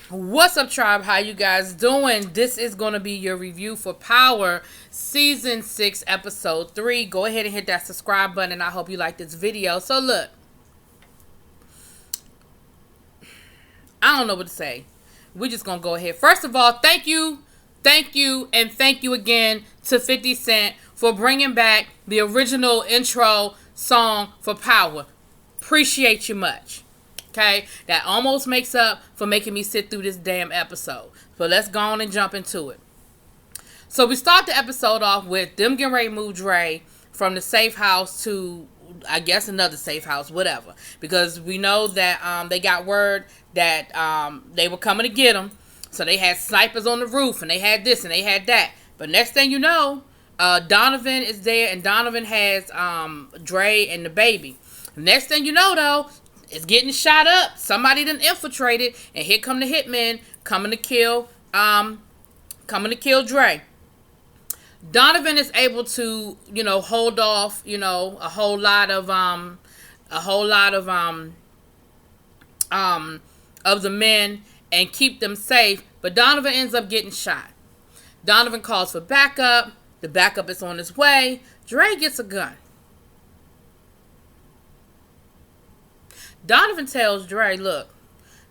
What's up, tribe? How you guys doing? This is going to be your review for Power Season 6, Episode 3. Go ahead and hit that subscribe button, and I hope you like this video. So, look. I don't know what to say. We're just going to go ahead. First of all, thank you, and thank you again to 50 Cent for bringing back the original intro song for Power. Appreciate you much. Okay, that almost makes up for making me sit through this damn episode. So let's go on and jump into it. So we start the episode off with them getting ready to move Dre from the safe house to, I guess, another safe house, whatever. Because we know that they got word that they were coming to get him. So they had snipers on the roof, and they had this, and they had that. But next thing you know, Donovan is there, and Donovan has Dre and the baby. Next thing you know, though, it's getting shot up. Somebody done infiltrated, and here come the hitmen coming to kill Dre. Donovan is able to, hold off, a whole lot of the men and keep them safe. But Donovan ends up getting shot. Donovan calls for backup. The backup is on its way. Dre gets a gun. Donovan tells Dre, look,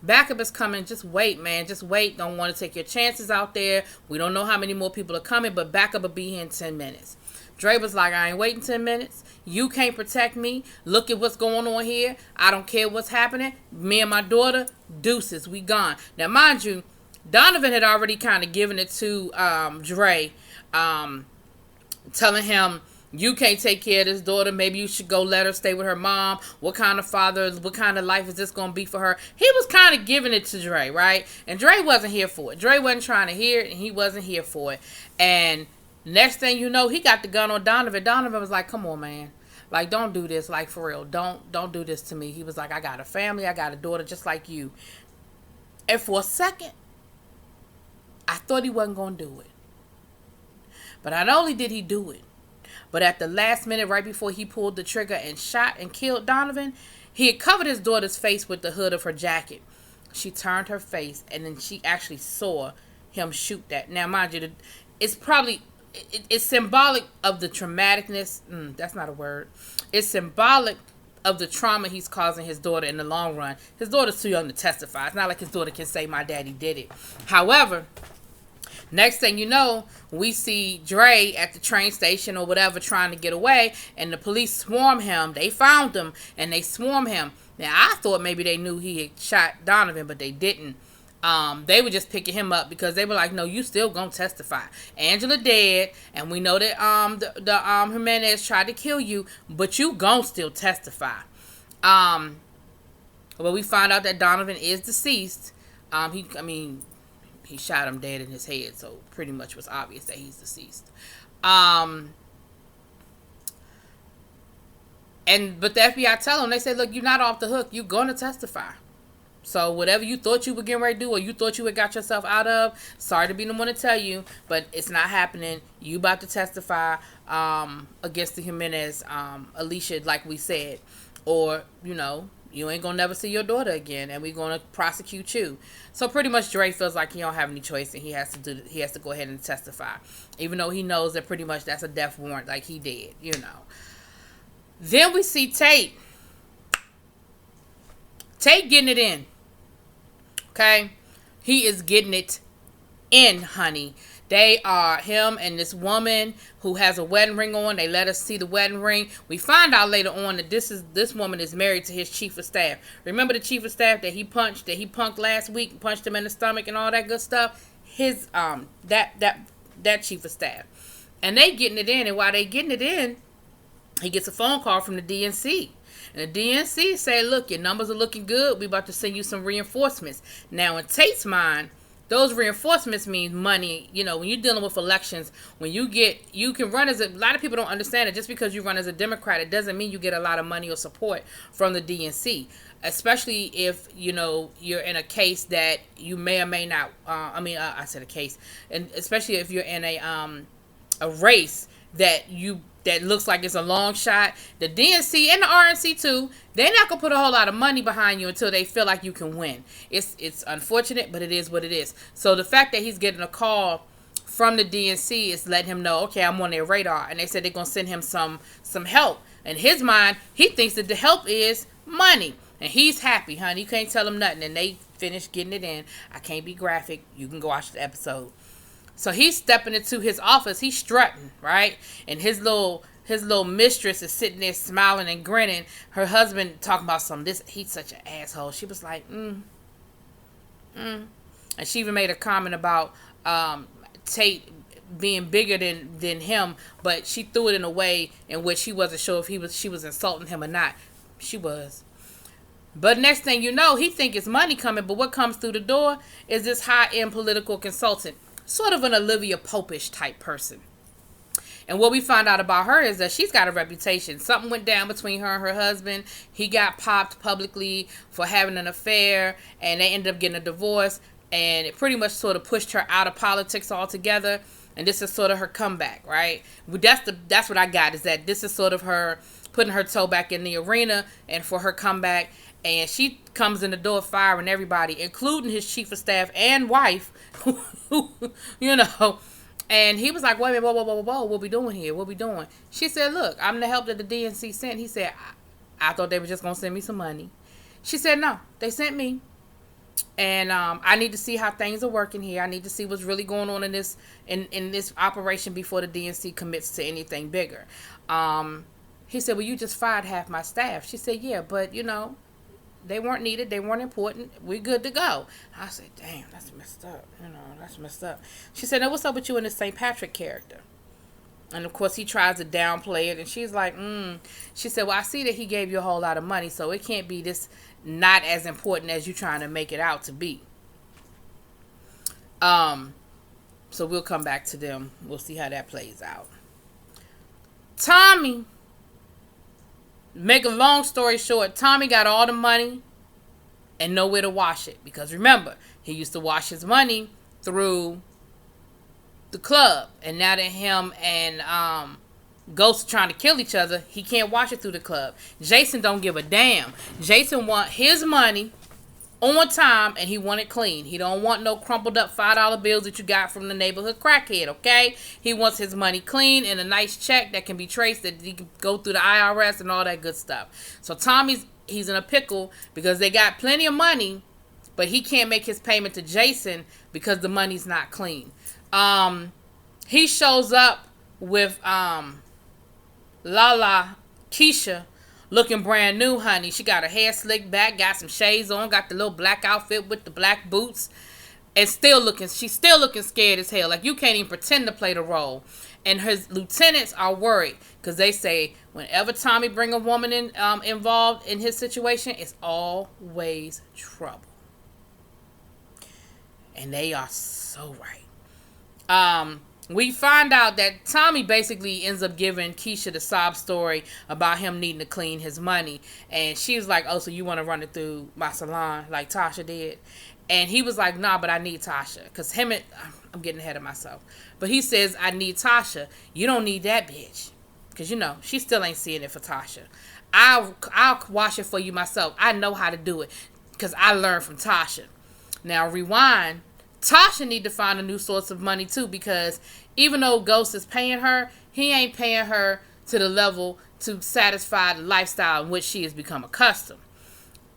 backup is coming. Just wait, man. Just wait. Don't want to take your chances out there. We don't know how many more people are coming, but backup will be here in 10 minutes. Dre was like, I ain't waiting 10 minutes. You can't protect me. Look at what's going on here. I don't care what's happening. Me and my daughter, deuces, we gone. Now, mind you, Donovan had already kind of given it to Dre, telling him, you can't take care of this daughter. Maybe you should go let her stay with her mom. What kind of father, what kind of life is this going to be for her? He was kind of giving it to Dre, right? And Dre wasn't here for it. Dre wasn't trying to hear it, and he wasn't here for it. And next thing you know, he got the gun on Donovan. Donovan was like, come on, man. Like, don't do this. Like, for real. Don't do this to me. He was like, I got a family. I got a daughter just like you. And for a second, I thought he wasn't going to do it. But not only did he do it, but at the last minute, right before he pulled the trigger and shot and killed Donovan, he had covered his daughter's face with the hood of her jacket. She turned her face, and then she actually saw him shoot that. Now, mind you, it's symbolic of the traumaticness. That's not a word. It's symbolic of the trauma he's causing his daughter in the long run. His daughter's too young to testify. It's not like his daughter can say, my daddy did it. However, next thing you know, we see Dre at the train station or whatever trying to get away, and the police swarm him. They found him, and they swarm him. Now, I thought maybe they knew he had shot Donovan, but they didn't. They were just picking him up because they were like, no, you still gonna testify. Angela dead, and we know that the Jimenez tried to kill you, but you gonna still testify. But we find out that Donovan is deceased. He shot him dead in his head, so pretty much was obvious that he's deceased. But the FBI tell him, they say, look, you're not off the hook. You're going to testify. So whatever you thought you were getting ready to do or you thought you had got yourself out of, sorry to be the one to tell you, but it's not happening. You about to testify against the Jimenez, Alicia, like we said. Or, you ain't gonna never see your daughter again, and we're gonna prosecute you. So pretty much Dre feels like he don't have any choice, and he has to go ahead and testify, even though he knows that pretty much that's a death warrant, like he did, Then we see Tate getting it in. Okay, he is getting it in, honey. They are him and this woman who has a wedding ring on. They let us see the wedding ring. We find out later on that this woman is married to his chief of staff. Remember the chief of staff that he punked last week, punched him in the stomach and all that good stuff? His that chief of staff. And they getting it in, and while they getting it in, he gets a phone call from the DNC. And the DNC say, look, your numbers are looking good. We about to send you some reinforcements. Now, in Tate's mind, those reinforcements mean money. When you're dealing with elections, when you can run a lot of people don't understand it. Just because you run as a Democrat, it doesn't mean you get a lot of money or support from the DNC. Especially if, you're in a case that you may or may not, I said a case. And especially if you're in a race that looks like it's a long shot. The DNC and the RNC too, they're not gonna put a whole lot of money behind you until they feel like you can win. It's unfortunate, but it is what it is. So the fact that he's getting a call from the DNC is letting him know, okay, I'm on their radar, and they said they're gonna send him some help. In his mind, he thinks that the help is money, and he's happy, honey. You can't tell him nothing, and they finished getting it in. I can't be graphic. You can go watch the episode. So he's stepping into his office. He's strutting, right? And his little mistress is sitting there smiling and grinning. Her husband talking about he's such an asshole. She was like, And she even made a comment about Tate being bigger than him, but she threw it in a way in which he wasn't sure if she was insulting him or not. She was. But next thing you know, he think it's money coming, but what comes through the door is this high-end political consultant. Sort of an Olivia Popish type person. And what we found out about her is that she's got a reputation. Something went down between her and her husband. He got popped publicly for having an affair, and they ended up getting a divorce. And it pretty much sort of pushed her out of politics altogether. And this is sort of her comeback, right? That's what I got, is that this is sort of her putting her toe back in the arena and for her comeback. And she comes in the door firing everybody, including his chief of staff and wife, you know. And he was like, wait a minute, whoa, what we doing here? What we doing? She said, look, I'm the help that the DNC sent. He said, I thought they were just going to send me some money. She said, no, they sent me. And I need to see how things are working here. I need to see what's really going on in this operation before the DNC commits to anything bigger. He said, well, you just fired half my staff. She said, yeah, but, you know, they weren't needed. They weren't important. We're good to go. I said, damn, that's messed up. You know, that's messed up. She said, now what's up with you in this St. Patrick character? And, of course, he tries to downplay it. And she's like, She said, well, I see that he gave you a whole lot of money, so it can't be this not as important as you trying to make it out to be. So we'll come back to them. We'll see how that plays out. Tommy. Make a long story short, Tommy got all the money and nowhere to wash it. Because remember, he used to wash his money through the club. And now that him and Ghost are trying to kill each other, he can't wash it through the club. Jason don't give a damn. Jason want his money on time, and he want it clean. He don't want no crumpled up $5 bills that you got from the neighborhood crackhead, okay? He wants his money clean and a nice check that can be traced, that he can go through the IRS and all that good stuff. So he's in a pickle because they got plenty of money, but he can't make his payment to Jason because the money's not clean. He shows up with Lala Keisha, looking brand new, honey. She got her hair slicked back, got some shades on, got the little black outfit with the black boots, and she's still looking scared as hell. Like, you can't even pretend to play the role. And his lieutenants are worried because they say whenever Tommy bring a woman involved in his situation, it's always trouble. And they are so right. We find out that Tommy basically ends up giving Keisha the sob story about him needing to clean his money. And she was like, oh, so you want to run it through my salon like Tasha did? And he was like, nah, but I need Tasha. Because I'm getting ahead of myself. But he says, I need Tasha. You don't need that bitch. Because, you know, she still ain't seeing it for Tasha. I'll wash it for you myself. I know how to do it. Because I learned from Tasha. Now, rewind. Tasha need to find a new source of money too, because even though Ghost is paying her, he ain't paying her to the level to satisfy the lifestyle in which she has become accustomed.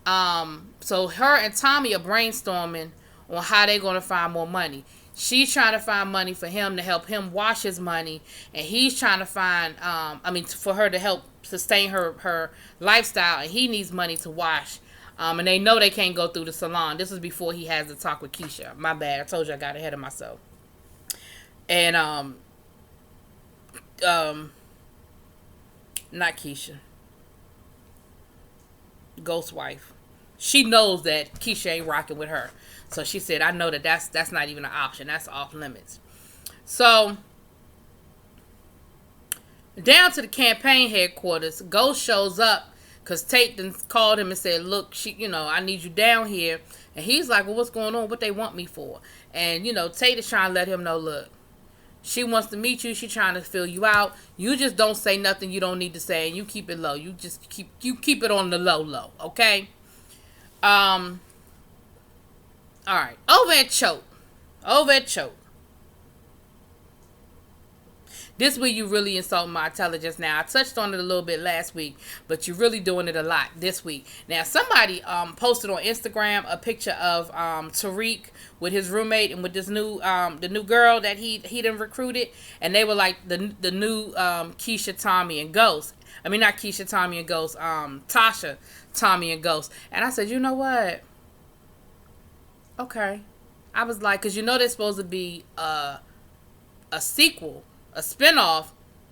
So her and Tommy are brainstorming on how they're going to find more money. She's trying to find money for him to help him wash his money, and he's trying to find, for her to help sustain her lifestyle, and he needs money to wash. And they know they can't go through the salon. This was before he has the talk with Keisha. My bad. I told you I got ahead of myself. And, not Keisha. Ghost wife. She knows that Keisha ain't rocking with her. So she said, I know that's not even an option. That's off limits. So, down to the campaign headquarters, Ghost shows up. Because Tate then called him and said, look, I need you down here. And he's like, well, what's going on? What they want me for? And, Tate is trying to let him know, look, She wants to meet you. She trying to fill you out. You just don't say nothing you don't need to say, and you keep it low. You just keep it on the low, okay? All right. Over at Choke. This week you really insult my intelligence. Now, I touched on it a little bit last week, but you're really doing it a lot this week. Now, somebody posted on Instagram a picture of Tariq with his roommate and with this new the new girl that he done recruited, and they were like the new Keisha, Tommy, and Ghost. I mean, not Keisha, Tommy, and Ghost. Tasha, Tommy, and Ghost. And I said, you know what? Okay. I was like, because they're supposed to be a sequel, a spinoff,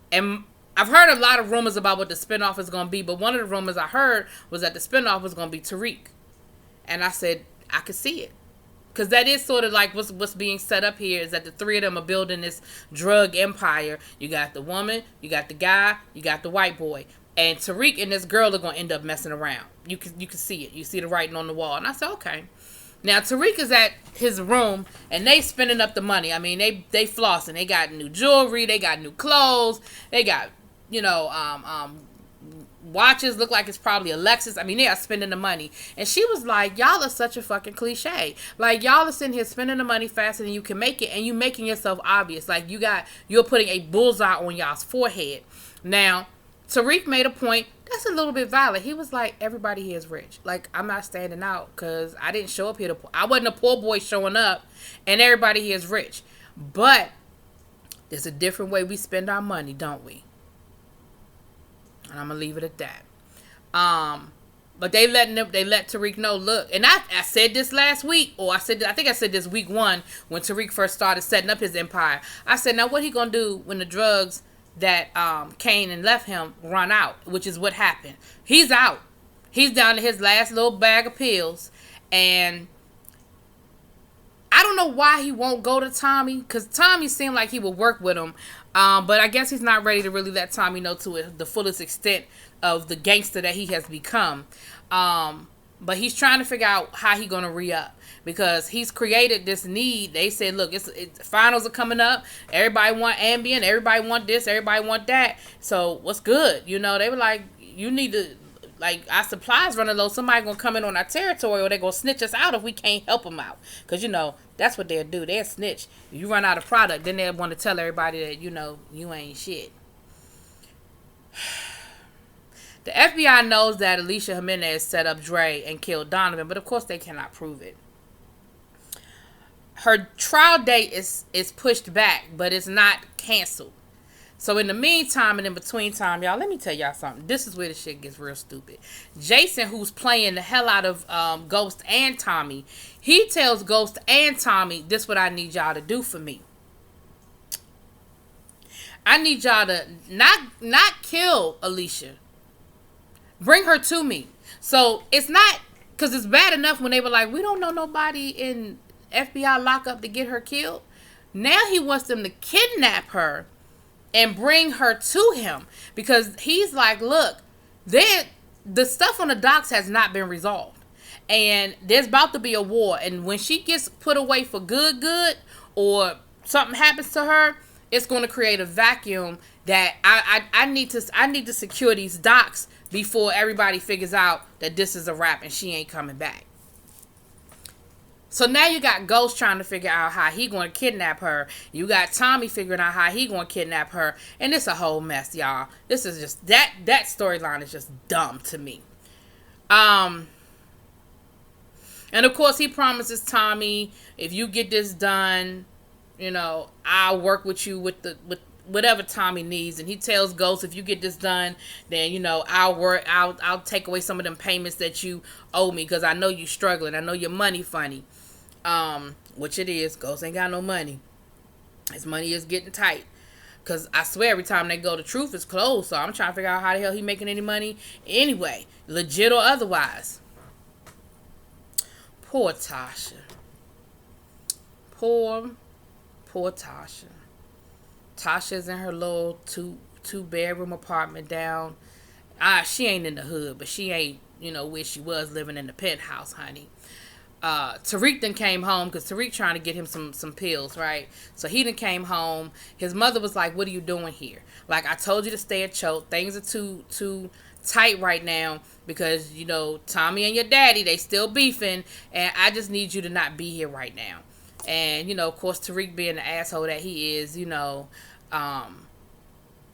and I've heard a lot of rumors about what the spinoff is going to be, but one of the rumors I heard was that the spinoff was going to be Tariq. And I said, I could see it. Because that is sort of like what's being set up here, is that the three of them are building this drug empire. You got the woman, you got the guy, you got the white boy. And Tariq and this girl are going to end up messing around. You can see it. You see the writing on the wall. And I said, okay. Now, Tariq is at his room, and they spending up the money. I mean, they flossing. They got new jewelry. They got new clothes. They got, watches. Look like it's probably a Lexus. I mean, they are spending the money. And she was like, y'all are such a fucking cliche. Like, y'all are sitting here spending the money faster than you can make it, and you making yourself obvious. Like, you're putting a bullseye on y'all's forehead. Now, Tariq made a point that's a little bit valid. He was like, everybody here is rich. Like, I'm not standing out because I didn't show up here I wasn't a poor boy showing up, and everybody here is rich. But there's a different way we spend our money, don't we? And I'm gonna leave it at that. But they let Tariq know, look, and I said this last week, or I think I said this week 1 when Tariq first started setting up his empire. I said, now what he gonna do when the drugs that Kane and left him run out, which is what happened. He's out. He's down to his last little bag of pills, and I don't know why he won't go to Tommy, because Tommy seemed like he would work with him, but I guess he's not ready to really let Tommy know to the fullest extent of the gangster that he has become. But he's trying to figure out how he's going to re-up, because he's created this need. They said, look, it's finals are coming up. Everybody want Ambien. Everybody want this. Everybody want that. So what's good? They were like, you need to, like, our supplies running low. Somebody going to come in on our territory, or they're going to snitch us out if we can't help them out. Because, that's what they'll do. They'll snitch. If you run out of product, then they'll want to tell everybody that, you ain't shit. The FBI knows that Alicia Jimenez set up Dre and killed Donovan, but of course they cannot prove it. Her trial date is pushed back, but it's not canceled. So in the meantime and in between time, y'all, let me tell y'all something. This is where the shit gets real stupid. Jason, who's playing the hell out of Ghost and Tommy, he tells Ghost and Tommy, this is what I need y'all to do for me. I need y'all to not kill Alicia. Bring her to me. So it's not, because it's bad enough when they were like, we don't know nobody in FBI lockup to get her killed. Now he wants them to kidnap her and bring her to him, because he's like, look, the stuff on the docks has not been resolved, and there's about to be a war, and when she gets put away for good, or something happens to her, it's going to create a vacuum that I need to secure these docks before everybody figures out that this is a wrap and she ain't coming back. So now you got Ghost trying to figure out how he going to kidnap her. You got Tommy figuring out how he going to kidnap her. And it's a whole mess, y'all. This is just, that storyline is just dumb to me. And of course he promises Tommy, if you get this done, I'll work with you with whatever Tommy needs. And he tells Ghost, if you get this done, then I'll take away some of them payments that you owe me, because I know you struggling. I know your money funny. Which it is. Ghost ain't got no money. His money is getting tight, because I swear every time they go, the truth is closed. So I'm trying to figure out how the hell he making any money anyway, legit or otherwise. Poor Tasha. Poor Tasha. Tasha's in her little two bedroom apartment down. She ain't in the hood, but she ain't, where she was living in the penthouse, honey. Tariq then came home because Tariq trying to get him some pills, right? So he then came home. His mother was like, "What are you doing here? Like, I told you to stay at Choate. Things are too tight right now because Tommy and your daddy, they still beefing, and I just need you to not be here right now." And of course, Tariq being the asshole that he is,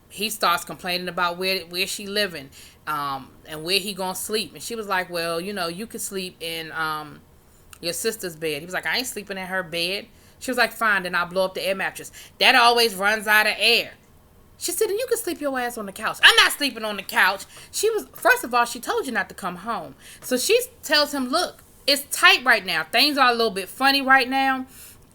he starts complaining about where she living, and where he gonna sleep. And she was like, "Well, you could sleep in your sister's bed." He was like, "I ain't sleeping in her bed." She was like, "Fine, then I'll blow up the air mattress. That always runs out of air." She said, "And you can sleep your ass on the couch." "I'm not sleeping on the couch." First of all, she told you not to come home. So she tells him, "Look, it's tight right now. Things are a little bit funny right now.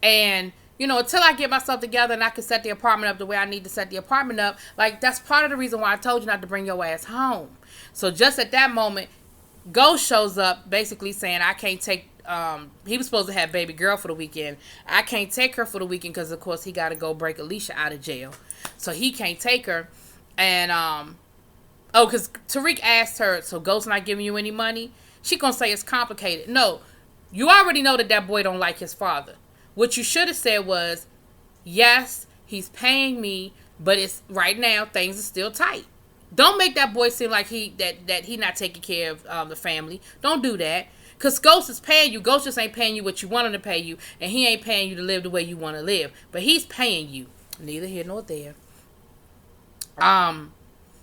And, until I get myself together and I can set the apartment up the way I need to set the apartment up, like, that's part of the reason why I told you not to bring your ass home." So just at that moment, Ghost shows up basically saying, "I can't take," he was supposed to have baby girl for the weekend. "I can't take her for the weekend because, of course, he got to go break Alicia out of jail. So he can't take her." And, because Tariq asked her, "So Ghost not giving you any money?" She gonna say it's complicated. No, you already know that boy don't like his father. What you should have said was, "Yes, he's paying me, but it's right now things are still tight." Don't make that boy seem like he not taking care of the family. Don't do that. Because Ghost is paying you. Ghost just ain't paying you what you want him to pay you. And he ain't paying you to live the way you want to live. But he's paying you. Neither here nor there.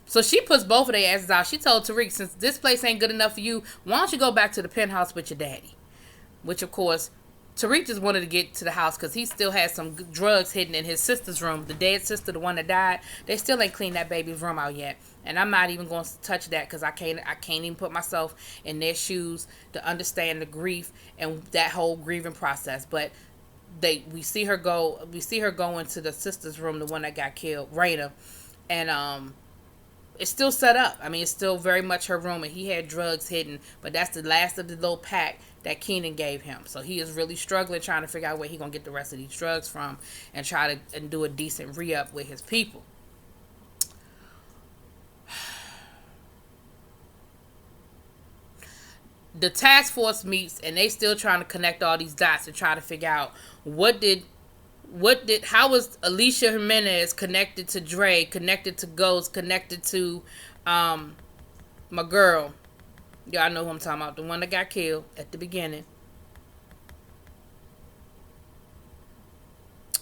So she puts both of their asses out. She told Tariq, "Since this place ain't good enough for you, why don't you go back to the penthouse with your daddy?" Which, of course, Tariq just wanted to get to the house because he still has some drugs hidden in his sister's room. The dead sister, the one that died, they still ain't cleaned that baby's room out yet. And I'm not even going to touch that because I can't even put myself in their shoes to understand the grief and that whole grieving process. But we see her go into the sister's room, the one that got killed, Raina, and it's still set up. I mean, it's still very much her room, and he had drugs hidden, but that's the last of the little pack that Keenan gave him. So he is really struggling trying to figure out where he gonna get the rest of these drugs from and try to do a decent re-up with his people. The task force meets, and they still trying to connect all these dots and try to figure out how was Alicia Jimenez connected to Dre, connected to Ghost, connected to my girl. Y'all know who I'm talking about, the one that got killed at the beginning.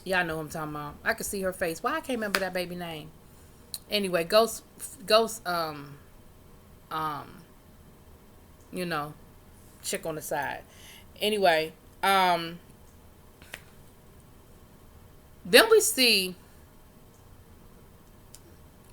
Y'all know who I'm talking about. I could see her face. Why I can't remember that baby name. Anyway, Ghost chick on the side. Anyway, then we see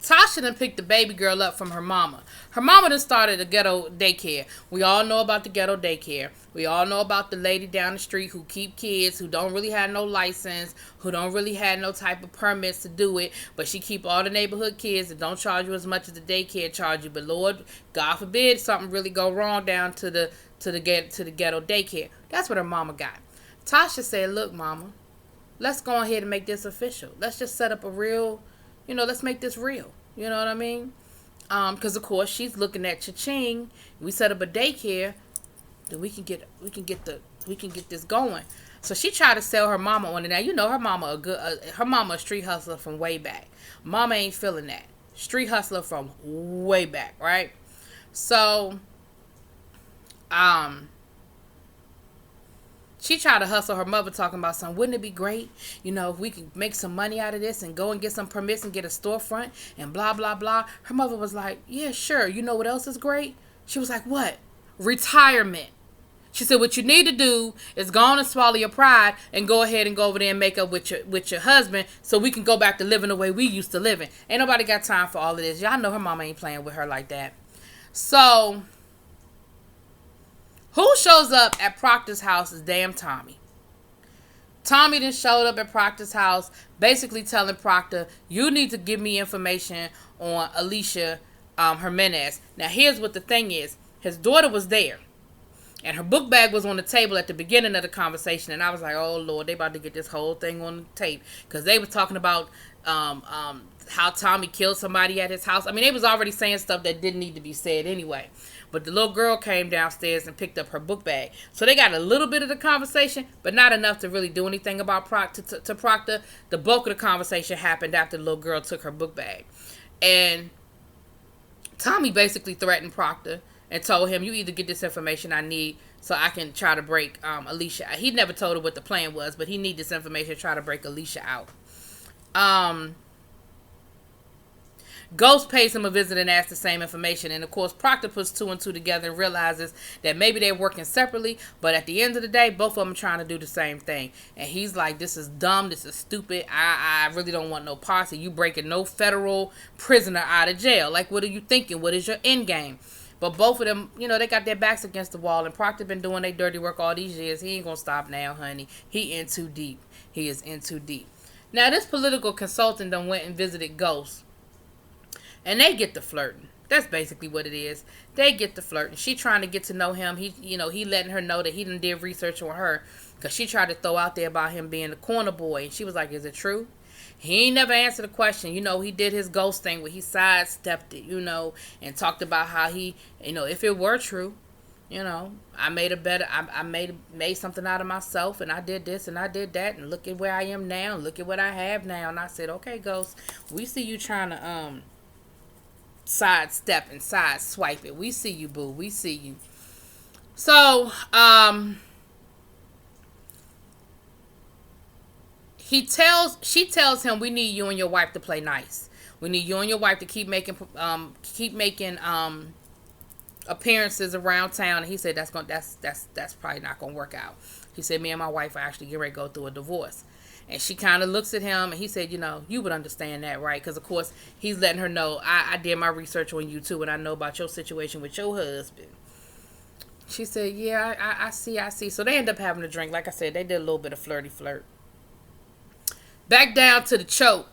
Tasha done picked the baby girl up from her mama. Her mama done started a ghetto daycare. We all know about the ghetto daycare. We all know about the lady down the street who keep kids, who don't really have no license, who don't really have no type of permits to do it, but she keep all the neighborhood kids and don't charge you as much as the daycare charge you. But Lord, God forbid something really go wrong down to the ghetto daycare. That's what her mama got. Tasha said, "Look, mama, let's go ahead and make this official. Let's just set up a real, let's make this real." You know what I mean? Because of course she's looking at cha-ching. We set up a daycare, then we can get this going. So she tried to sell her mama on it. Now her mama a street hustler from way back. Mama ain't feeling that. Street hustler from way back, right? So, she tried to hustle her mother talking about something. Wouldn't it be great, if we could make some money out of this and go and get some permits and get a storefront and blah, blah, blah. Her mother was like, "Yeah, sure. You know what else is great?" She was like, "What?" "Retirement." She said, "What you need to do is go on and swallow your pride and go ahead and go over there and make up with your husband so we can go back to living the way we used to living." Ain't nobody got time for all of this. Y'all know her mama ain't playing with her like that. So, who shows up at Proctor's house is damn Tommy. Tommy then showed up at Proctor's house, basically telling Proctor, "You need to give me information on Alicia Jimenez." Now, here's what the thing is. His daughter was there, and her book bag was on the table at the beginning of the conversation, and I was like, "Oh, Lord, they about to get this whole thing on tape," because they were talking about how Tommy killed somebody at his house. I mean, they was already saying stuff that didn't need to be said anyway. But the little girl came downstairs and picked up her book bag. So they got a little bit of the conversation, but not enough to really do anything about to Proctor. The bulk of the conversation happened after the little girl took her book bag. And Tommy basically threatened Proctor and told him, you either get this information I need so I can try to break Alicia. He never told her what the plan was, but he need this information to try to break Alicia out. Ghost pays him a visit and asks the same information. And, of course, Proctor puts two and two together and realizes that maybe they're working separately, but at the end of the day, both of them are trying to do the same thing. And he's like, this is dumb. This is stupid. I really don't want no parts of you breaking no federal prisoner out of jail. Like, what are you thinking? What is your end game? But both of them, they got their backs against the wall. And Proctor been doing their dirty work all these years. He ain't going to stop now, honey. He in too deep. He is in too deep. Now, this political consultant done went and visited Ghost. And they get to flirting. That's basically what it is. They get to flirting. She trying to get to know him. He letting her know that he done did research on her. Because she tried to throw out there about him being the corner boy. And she was like, is it true? He ain't never answered the question. He did his ghost thing where he sidestepped it, and talked about how he, if it were true, I made something out of myself, and I did this and I did that, and look at where I am now, and look at what I have now. And I said, okay, Ghost, we see you trying to, sidestep and sideswipe it. We see you, boo. We see you. So, she tells him, we need you and your wife to play nice. We need you and your wife to keep making appearances around town. And he said that's probably not gonna work out. He said me and my wife are actually getting ready to go through a divorce. And she kind of looks at him, and he said, you would understand that, right? Because, of course, he's letting her know, I did my research on you, too, and I know about your situation with your husband. She said, yeah, I see. So they end up having a drink. Like I said, they did a little bit of flirty flirt. Back down to the choke.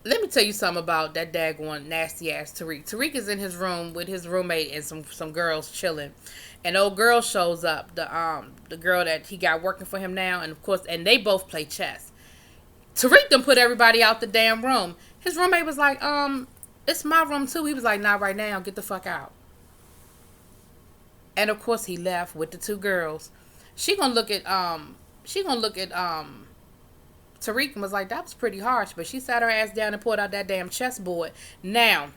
Let me tell you something about that daggone nasty-ass Tariq. Tariq is in his room with his roommate and some girls chilling. And old girl shows up, the girl that he got working for him now, and of course, and they both play chess. Tariq done put everybody out the damn room. His roommate was like, it's my room too. He was like, not right now, get the fuck out. And of course, he left with the two girls. She gonna look at Tariq and was like, that was pretty harsh, but she sat her ass down and pulled out that damn chessboard. Now,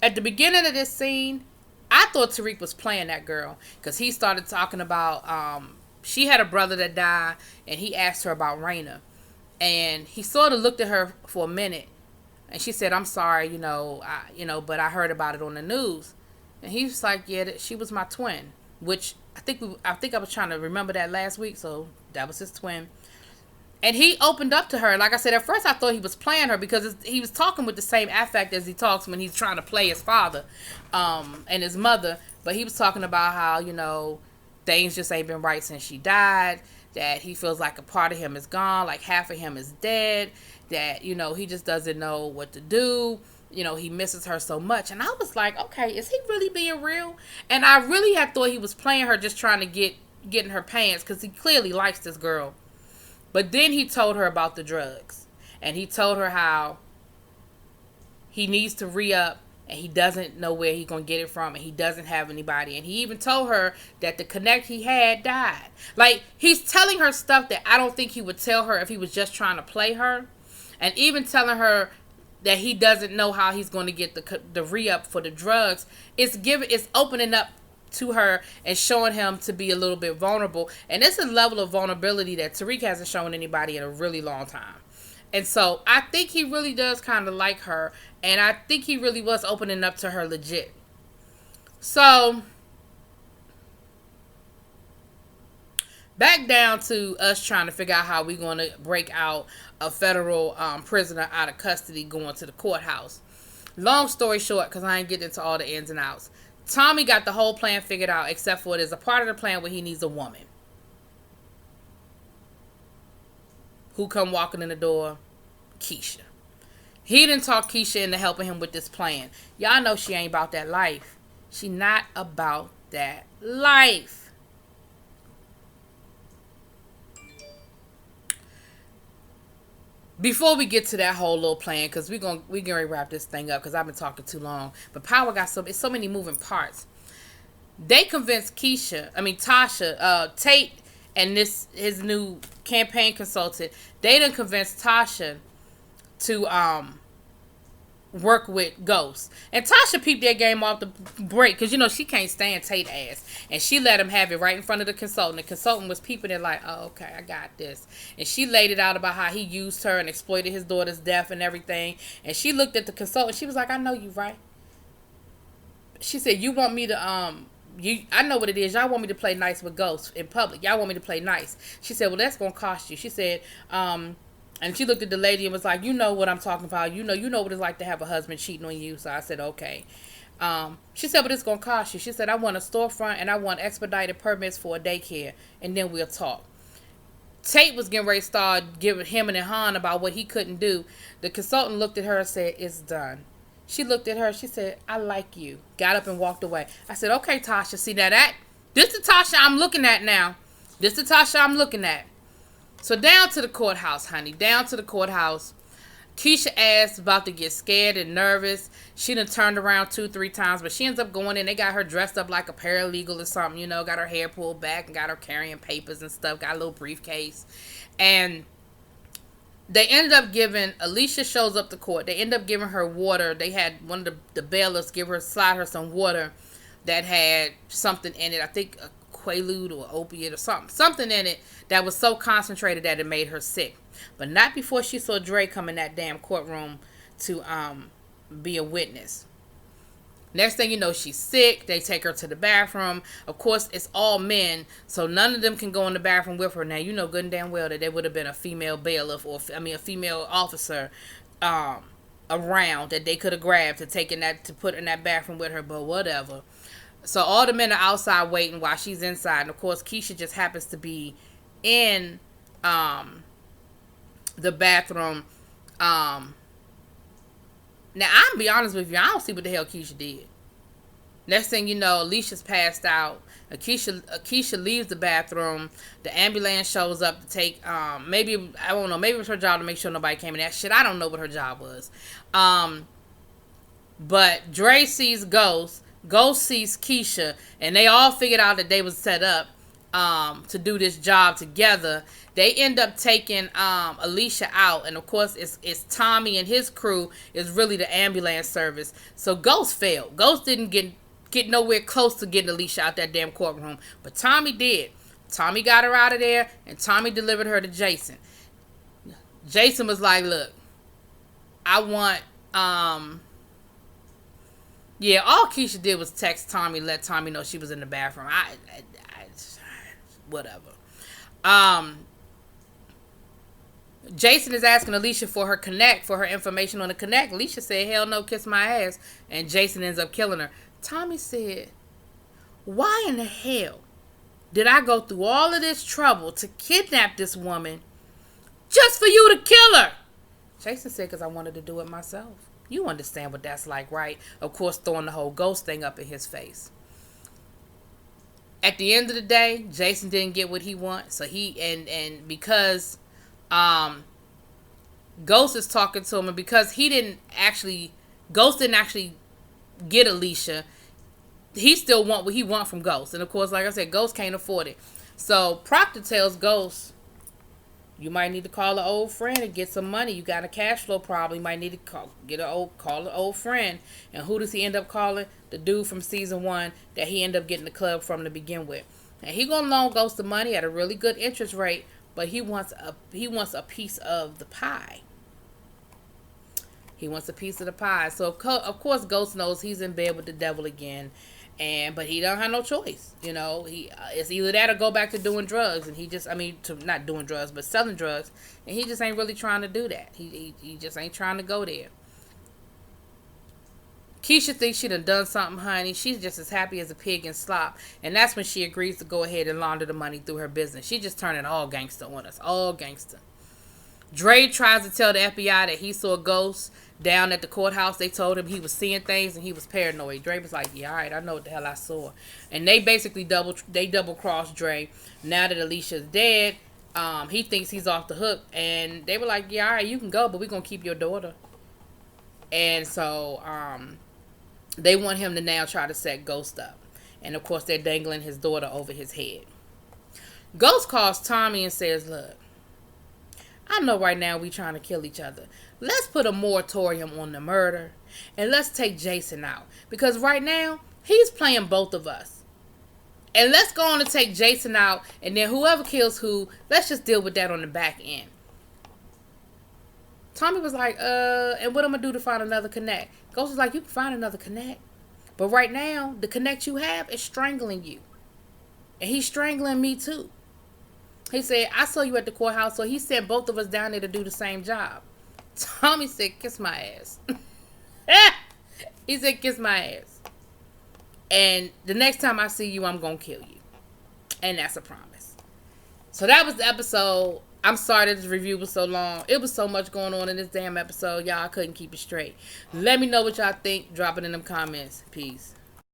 at the beginning of this scene, I thought Tariq was playing that girl, because he started talking about, she had a brother that died, and he asked her about Raina. And he sort of looked at her for a minute, and she said, I'm sorry, but I heard about it on the news. And he was like, yeah, she was my twin, which I think I was trying to remember that last week, so that was his twin. And he opened up to her. Like I said, at first I thought he was playing her because he was talking with the same affect as he talks when he's trying to play his father and his mother. But he was talking about how, things just ain't been right since she died, that he feels like a part of him is gone, like half of him is dead, that, he just doesn't know what to do. He misses her so much. And I was like, okay, is he really being real? And I really had thought he was playing her, just trying to get in her pants, because he clearly likes this girl. But then he told her about the drugs. And he told her how he needs to re-up, and he doesn't know where he's going to get it from, and he doesn't have anybody. And he even told her that the connect he had died. Like, he's telling her stuff that I don't think he would tell her if he was just trying to play her. And even telling her that he doesn't know how he's going to get the re-up for the drugs. It's opening up to her and showing him to be a little bit vulnerable. And it's a level of vulnerability that Tariq hasn't shown anybody in a really long time. And so I think he really does kind of like her. And I think he really was opening up to her legit. So back down to us trying to figure out how we're going to break out a federal prisoner out of custody going to the courthouse. Long story short, because I ain't getting into all the ins and outs. Tommy got the whole plan figured out, except for there's a part of the plan where he needs a woman. Who come walking in the door? Keisha. He didn't talk Keisha into helping him with this plan. Y'all know she ain't about that life. She not about that life. before we get to that whole little plan, because we gonna wrap this thing up because I've been talking too long. But Power got it's so many moving parts. They convinced Tasha, Tate, and his new campaign consultant. They done convinced Tasha to work with Ghost. And Tasha peeped their game off the break because, she can't stand Tate ass. And she let him have it right in front of the consultant. The consultant was peeping it like, oh, okay, I got this. And she laid it out about how he used her and exploited his daughter's death and everything. And she looked at the consultant. She was like, I know you, right? She said, you want me to, I know what it is. Y'all want me to play nice with Ghost in public. Y'all want me to play nice. She said, well, that's going to cost you. She said, and she looked at the lady and was like, you know what I'm talking about. You know what it's like to have a husband cheating on you. So I said, okay. She said, but it's going to cost you. She said, I want a storefront and I want expedited permits for a daycare. And then we'll talk. Tate was getting ready to start giving him and Han about what he couldn't do. The consultant looked at her and said, it's done. She looked at her. She said, I like you. Got up and walked away. I said, okay, Tasha. See, this is Tasha I'm looking at now. This is Tasha I'm looking at. So down to the courthouse, honey. Down to the courthouse. Keisha ass about to get scared and nervous. She done turned around 2-3 times, but she ends up going in. They got her dressed up like a paralegal or something, got her hair pulled back and got her carrying papers and stuff. Got a little briefcase. And they ended up giving, Alicia shows up to court. They end up giving her water. They had one of the bailiffs slide her some water that had something in it. I think a Quaalude or opiate or something in it that was so concentrated that it made her sick. But not before she saw Dre come in that damn courtroom to be a witness. Next thing you know, she's sick. They take her to the bathroom. Of course, it's all men, so none of them can go in the bathroom with her. Now, you know good and damn well that there would have been a female bailiff a female officer around that they could have grabbed to put in that bathroom with her, but whatever. So all the men are outside waiting while she's inside. And, of course, Keisha just happens to be in the bathroom. Now, I'm be honest with you. I don't see what the hell Keisha did. Next thing you know, Alicia's passed out. Keisha leaves the bathroom. The ambulance shows up to take, maybe, I don't know, maybe it was her job to make sure nobody came in. That shit, I don't know what her job was. But Dre sees Ghost. Ghost sees Keisha, and they all figured out that they was set up to do this job together. They end up taking Alicia out, and of course it's Tommy and his crew is really the ambulance service. So Ghost failed. Ghost didn't get nowhere close to getting Alicia out that damn courtroom, but Tommy did. Tommy got her out of there, and Tommy delivered her to Jason. Jason was like, look, I want yeah, all Keisha did was text Tommy, let Tommy know she was in the bathroom. Whatever. Jason is asking Alicia for her Connect, for her information on the Connect. Alicia said, hell no, kiss my ass. And Jason ends up killing her. Tommy said, why in the hell did I go through all of this trouble to kidnap this woman just for you to kill her? Jason said, because I wanted to do it myself. You understand what that's like, right? Of course, throwing the whole ghost thing up in his face. At the end of the day, Jason didn't get what he wants. So and because Ghost is talking to him, and because Ghost didn't actually get Alicia, he still want what he want from Ghost. And of course, like I said, Ghost can't afford it. So Proctor tells Ghost, you might need to call an old friend and get some money. You got a cash flow problem. You might need to call an old friend. And who does he end up calling? The dude from season 1 that he ended up getting the club from to begin with. And he gonna loan Ghost the money at a really good interest rate, but he wants a piece of the pie. He wants a piece of the pie. So of course Ghost knows he's in bed with the devil again. But he don't have no choice, it's either that or go back to doing drugs, and not doing drugs, but selling drugs, and he just ain't really trying to do that. He just ain't trying to go there. Keisha thinks she done something, honey. She's just as happy as a pig in slop, and that's when she agrees to go ahead and launder the money through her business. She just turning all gangster on us, all gangster. Dre tries to tell the FBI that he saw a ghost down at the courthouse. They told him he was seeing things and he was paranoid. Dre was like, yeah, all right, I know what the hell I saw. And they basically double crossed Dre. Now that Alicia's dead, He thinks he's off the hook, and they were like, "Yeah, all right, you can go, but we're gonna keep your daughter." And so, they want him to now try to set Ghost up, and of course, they're dangling his daughter over his head. Ghost calls Tommy and says, "Look, I know right now we trying to kill each other. Let's put a moratorium on the murder, and let's take Jason out, because right now he's playing both of us. And let's go on and take Jason out, and then whoever kills who, let's just deal with that on the back end." Tommy was like, and what I'm going to do to find another connect? Ghost was like, "You can find another connect. But right now, the connect you have is strangling you. And he's strangling me too." He said, "I saw you at the courthouse, so he sent both of us down there to do the same job." Tommy said, "Kiss my ass." He said, "Kiss my ass. And the next time I see you, I'm going to kill you." And that's a promise. So that was the episode. I'm sorry that this review was so long. It was so much going on in this damn episode. Y'all, I couldn't keep it straight. Let me know what y'all think. Drop it in them comments. Peace.